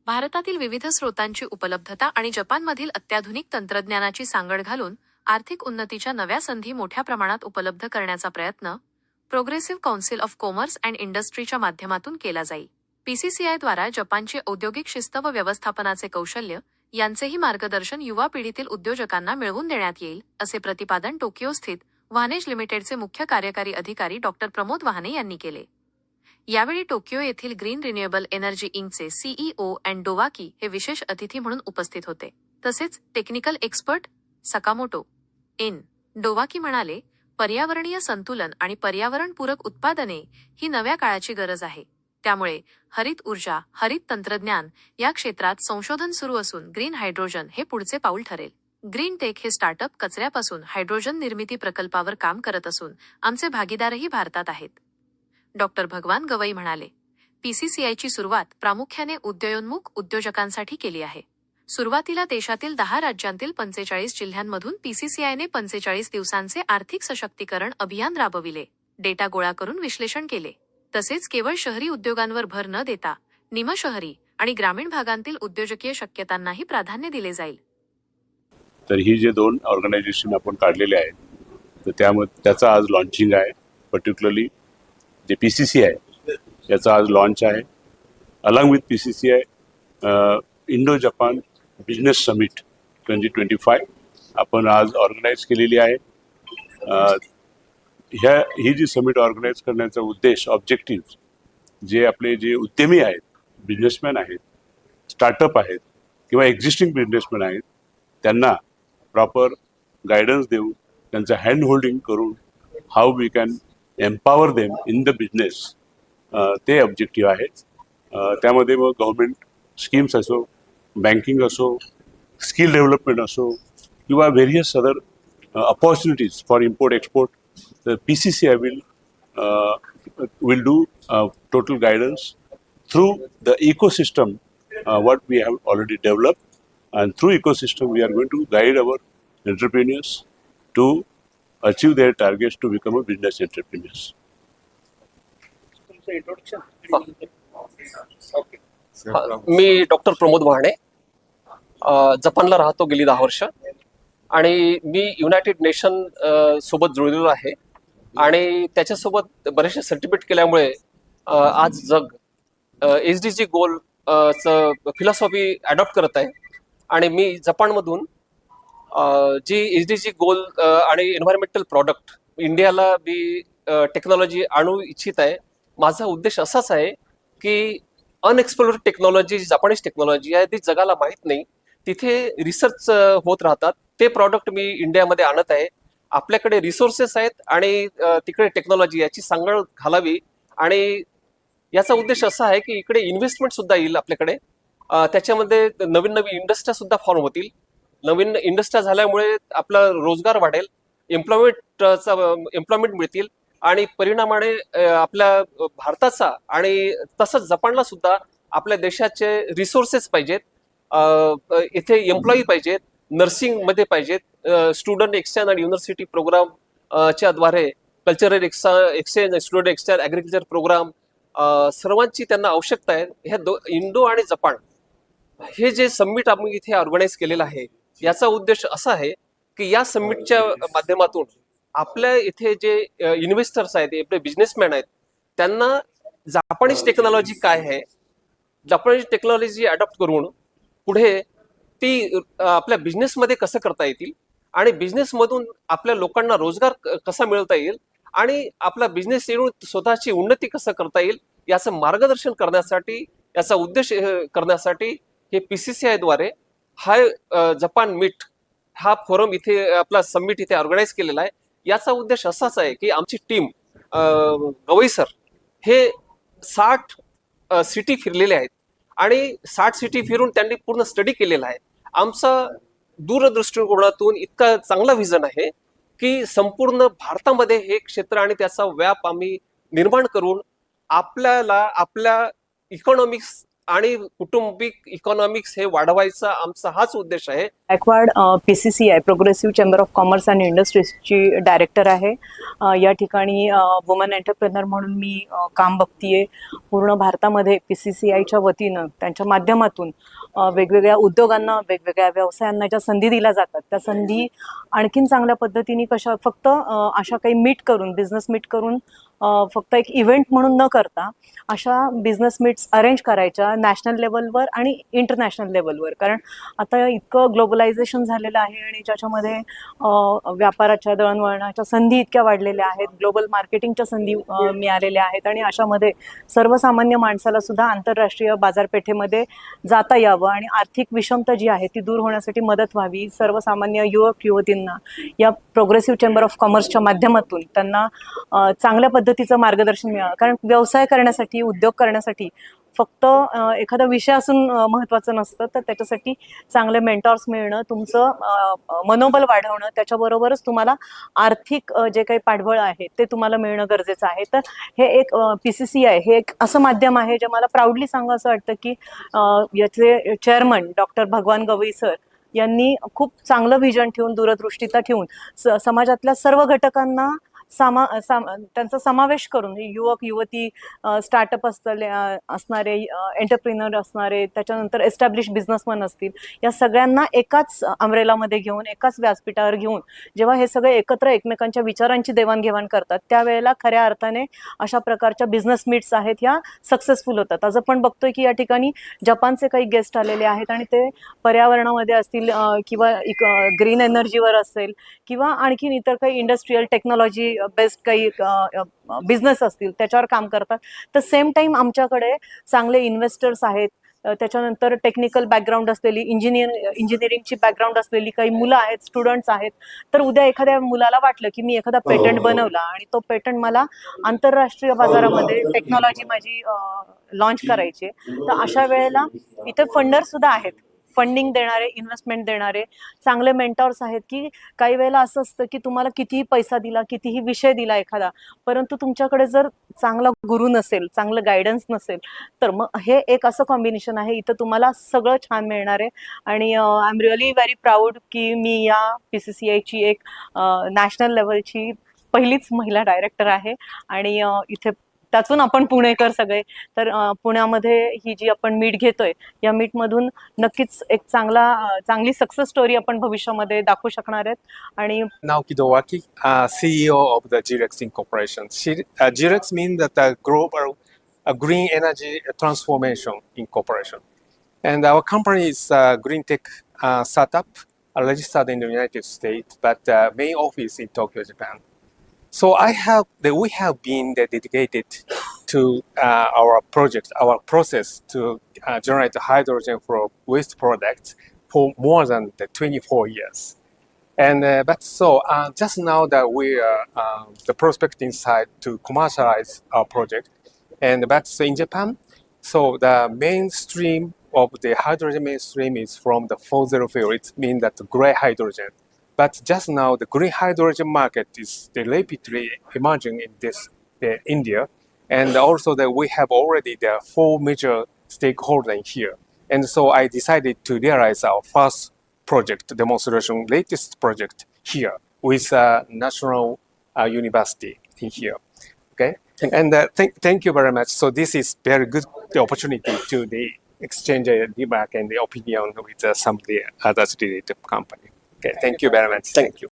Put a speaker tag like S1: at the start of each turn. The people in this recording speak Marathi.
S1: भारतातील विविध स्रोतांची उपलब्धता आणि जपानमधील अत्याधुनिक तंत्रज्ञानाची सांगड घालून आर्थिक उन्नतीच्या नव्या संधी मोठ्या प्रमाणात उपलब्ध करण्याचा प्रयत्न progressive council of commerce and इंडस्ट्रीच्या माध्यमातून केला जाईल. पीसीसीआयद्वारा जपानची औद्योगिक शिस्त व व्यवस्थापनाचे कौशल्य यांचेही मार्गदर्शन युवा पिढीतील उद्योजकांना मिळवून देण्यात येईल, असे प्रतिपादन टोकियो स्थित व्हानेज लिमिटेडचे मुख्य कार्यकारी अधिकारी डॉ. प्रमोद वाहने यांनी केले. यावेळी टोकियो येथील ग्रीन रिन्युएबल एनर्जी इंकचे सीईओ अँड डोवाकी हे विशेष अतिथी म्हणून उपस्थित होते. तसेच technical expert Sakamoto N. Dowaki म्हणाले, पर्यावरणीय संतुलन आणि पर्यावरणपूरक उत्पादने ही नव्या काळाची गरज आहे. त्यामुळे हरित ऊर्जा, हरित तंत्रज्ञान या क्षेत्रात संशोधन सुरू असून ग्रीन हायड्रोजन हे पुढचे पाऊल ठरेल. ग्रीन टेक हे स्टार्टअप कचऱ्यापासून हायड्रोजन निर्मिती प्रकल्पावर काम करत असून आमचे भागीदारही भारतात आहेत. डॉ. भगवान गवई म्हणाले, पीसीसीआयची सुरुवात प्रामुख्याने उदयोन्मुख उद्योजकांसाठी केली आहे. सुरुवातीला देशातील 10 राज्यांतील 45 जिल्ह्यांमधून पीसीसीआयने 45 दिवसांचे आर्थिक सशक्तीकरण अभियान राबविले, डेटा गोळा करून विश्लेषण केले. तसेच केवळ शहरी उद्योगांवर भर न देता निमशहरी आणि ग्रामीण भागांतील उद्योजकीय शक्यतांनाही प्राधान्य दिले जाईल.
S2: तर ही जे 2 ऑर्गनायझेशन आपण काढलेले आहेत, तर त्याचा आज लॉन्चिंग आहे. पर्टिक्युलरली जे PCCI याचा आज लॉन्च आहे. Along with PCCI Indo Japan business summit 2025 आपण आज ऑर्गनाईज केलेली आहे. ही जी समिट ऑर्गनाईज करण्याचा उद्देश, ऑब्जेक्टिव्ह, जे आपले जे उद्यमी आहेत, बिझनेसमॅन आहेत, स्टार्टअप आहेत किंवा एक्झिस्टिंग बिझनेसमॅन आहेत, त्यांना प्रॉपर गायडन्स देऊन त्यांचं हँड होल्डिंग करून how we can empower them in the business, ते ऑब्जेक्टिव्ह आहेत. त्यामध्ये मग गव्हर्मेंट स्कीम्स असो, बँकिंग असो, स्किल डेव्हलपमेंट असो किंवा various other opportunities for import export, तर PCCI will do total guidance through the ecosystem what we have already developed, and through ecosystem we are going to guide our entrepreneurs to achieve their targets to become a business entrepreneurs.
S3: Me doctor Pramod वाहने, जपानला राहतो गेली 10 वर्ष आणि मी युनायटेड नेशन सोबत जुळलेलो आहे आणि त्याच्यासोबत बरेचसे सर्टिफिकेट केल्यामुळे आज जग SDG गोल फिलॉसॉफी अडॉप्ट करत आहे. आणि मी जपानमधून जी SDG गोल आणि एन्व्हायरमेंटल प्रॉडक्ट इंडियाला मी टेक्नॉलॉजी आणू इच्छित आहे. माझा उद्देश असाच आहे की अनएक्सप्लोर्ड टेक्नॉलॉजी, जपानीज टेक्नॉलॉजी आहे, ती जगाला माहीत नाही, तिथे रिसर्च होत राहतात, ते प्रॉडक्ट मी इंडियामध्ये आणत आहे. आपल्याकडे रिसोर्सेस आहेत आणि तिकडे टेक्नॉलॉजी याची सांगड घालावी आणि याचा उद्देश असा आहे की इकडे इन्व्हेस्टमेंट सुद्धा येईल आपल्याकडे. त्याच्यामध्ये नवीन नवीन इंडस्ट्र्या सुद्धा फॉर्म होतील. नवीन इंडस्ट्र्या झाल्यामुळे आपला रोजगार वाढेल, एम्प्लॉयमेंट मिळतील आणि परिणामाने आपल्या भारताचा आणि तसंच जपानला सुद्धा आपल्या देशाचे रिसोर्सेस पाहिजेत, इथे एम्प्लॉई पाहिजेत, नर्सिंग मध्ये पाहिजेत, स्टुडंट एक्सचेंज आणि युनिव्हर्सिटी प्रोग्राम च्या द्वारे cultural exchange, student exchange, agriculture programme, सर्वांची त्यांना आवश्यकता आहे. ह्या इंडो आणि जपान हे जे समिट आम्ही इथे ऑर्गनाईज केलेलं आहे, याचा उद्देश असा आहे की या समिटच्या माध्यमातून आपल्या इथे जे इन्व्हेस्टर्स आहेत, आपले बिझनेसमॅन आहेत, त्यांना जापानीज टेक्नॉलॉजी काय आहे, जापानीज टेक्नॉलॉजी अडॉप्ट करून पुढे ती आपल्या बिझनेसमध्ये कसं करता येतील आणि बिझनेसमधून आपल्या लोकांना रोजगार कसा मिळवता येईल आणि आपला बिझनेस येऊन स्वतःची उन्नती कसं करता येईल याचं मार्गदर्शन करण्यासाठी, याचा उद्देश करण्यासाठी हे PCCI द्वारे हा जपान मीट हा फोरम इथे आपला समिट इथे ऑर्गनाईज केलेला आहे. याचा उद्देश असाच आहे की आमची टीम गवई सर हे 60 सिटी फिरलेले आहेत आणि 60 सिटी फिरून त्यांनी पूर्ण स्टडी केलेला आहे. आमचा दूरदृष्टिकोनातून इतका चांगला व्हिजन आहे की संपूर्ण भारतामध्ये हे क्षेत्र आणि त्याचा व्याप आम्ही निर्माण करून आपल्याला आपल्या इकॉनॉमिक्स आणि कौटुंबिक इकॉनॉमिक्स हे वाढवायचा आमचा हाच उद्देश आहे.
S4: Gaikwad PCCI progressive chamber of commerce and इंडस्ट्रीजची डायरेक्टर आहे. या ठिकाणी वुमन एंटरप्रेनर म्हणून मी काम बघतीये. पूर्ण भारतामध्ये PCCIच्या वतीनं त्यांच्या माध्यमातून वेगवेगळ्या उद्योगांना वेगवेगळ्या व्यवसायांना ज्या संधी दिल्या जातात त्या संधी आणखीन चांगल्या पद्धतीने कशा फक्त अशा काही मीट करून बिझनेस मीट करून फक्त एक इव्हेंट म्हणून न करता अशा बिझनेस मीट्स अरेंज करायच्या नॅशनल लेवलवर आणि इंटरनॅशनल लेवलवर. कारण आता इतकं ग्लोबलायझेशन झालेलं आहे आणि ज्याच्यामध्ये व्यापाराच्या दळणवळणाच्या संधी इतक्या वाढलेल्या आहेत, ग्लोबल मार्केटिंगच्या संधी मिळालेल्या आहेत आणि अशामध्ये सर्वसामान्य माणसाला सुद्धा आंतरराष्ट्रीय बाजारपेठेमध्ये जाता यावं आणि आर्थिक विषमता जी आहे ती दूर होण्यासाठी मदत व्हावी. सर्वसामान्य युवक युवतींना या प्रोग्रेसिव्ह चेंबर ऑफ कॉमर्सच्या माध्यमातून त्यांना चांगल्या पद्धतीचं मार्गदर्शन मिळावं. कारण व्यवसाय करण्यासाठी उद्योग करण्यासाठी फक्त एखादा विषय असून महत्त्वाचं नसतं, तर त्याच्यासाठी चांगले मेंटॉर्स मिळणं, तुमचं मनोबल वाढवणं, त्याच्याबरोबरच तुम्हाला आर्थिक जे काही पाठबळ आहे ते तुम्हाला मिळणं गरजेचं आहे. तर हे एक PCCI हे एक असं माध्यम आहे जे मला प्राऊडली सांगा असं वाटतं की याचे चेअरमन डॉक्टर भगवान गवई सर यांनी खूप चांगलं व्हिजन ठेवून दूरदृष्टीता ठेवून समाजातल्या सर्व घटकांना त्यांचा समावेश करून युवक युवती स्टार्टअप असणारे एंटरप्रिनर असणारे त्याच्यानंतर एस्टॅब्लिश बिझनेसमॅन असतील या सगळ्यांना एकाच अमरेलामध्ये घेऊन एकाच व्यासपीठावर घेऊन जेव्हा हे सगळे एकत्र एकमेकांच्या विचारांची देवाणघेवाण करतात त्यावेळेला खऱ्या अर्थाने अशा प्रकारच्या बिझनेस मीट्स आहेत ह्या सक्सेसफुल होतात. आज आपण बघतोय की या ठिकाणी जपानचे काही गेस्ट आलेले आहेत आणि ते पर्यावरणामध्ये असतील किंवा ग्रीन एनर्जीवर असेल किंवा आणखीन इतर काही इंडस्ट्रीयल टेक्नॉलॉजी बेस्ट काही बिझनेस असतील त्याच्यावर काम करतात. तर सेम टाइम आमच्याकडे चांगले इन्व्हेस्टर्स आहेत, त्याच्यानंतर टेक्निकल बॅकग्राऊंड असलेली इंजिनिअरिंगची बॅकग्राऊंड असलेली काही मुलं आहेत, स्टुडंट्स आहेत. तर उद्या एखाद्या मुलाला वाटलं की मी एखादा पेटंट बनवला आणि तो पेटंट मला आंतरराष्ट्रीय बाजारामध्ये टेक्नॉलॉजी माझी लॉन्च करायची, तर अशा वेळेला इथे फंडर सुद्धा आहेत, फंडिंग देणारे, इन्व्हेस्टमेंट देणारे चांगले मेंटॉर्स आहेत. की काही वेळेला असं असतं की तुम्हाला कितीही पैसा दिला, कितीही विषय दिला एखादा, परंतु तुमच्याकडे जर चांगला गुरु नसेल, चांगलं गायडन्स नसेल, तर मग हे एक असं कॉम्बिनेशन आहे, इथं तुम्हाला सगळं छान मिळणार आहे. आणि I am really very proud की मी या PCCIची एक नॅशनल लेवलची पहिलीच महिला डायरेक्टर आहे आणि इथे त्यातून आपण पुणेकर सगळे. तर पुण्यामध्ये ही जी आपण मीट घेतोय या मीटमधून नक्कीच एक चांगली सक्सेस स्टोरी आपण भविष्यामध्ये दाखवू शकणार आहेत. आणि
S5: Naoki Dowaki, CEO of the Girex Incorporation. Girex means that the global green energy transformation incorporation. And our company is a green tech startup registered in the United States, but main office in Tokyo, Japan. So we have been dedicated to our project, our process to generate hydrogen from waste products for more than 24 years. And just now that we are the prospecting side to commercialize our project, and that's in Japan. So the mainstream of the hydrogen mainstream is from the fossil fuel. It means that gray hydrogen. But just now, the green hydrogen market is rapidly emerging in India, and also that we have already the 4 major stakeholders here. And so I decided to realize our first project demonstration, latest project here with a national university in here. Okay, and thank you very much. So this is very good the opportunity to exchange the feedback and the opinion with some of the others related company. Okay, thank you very much. Thank you.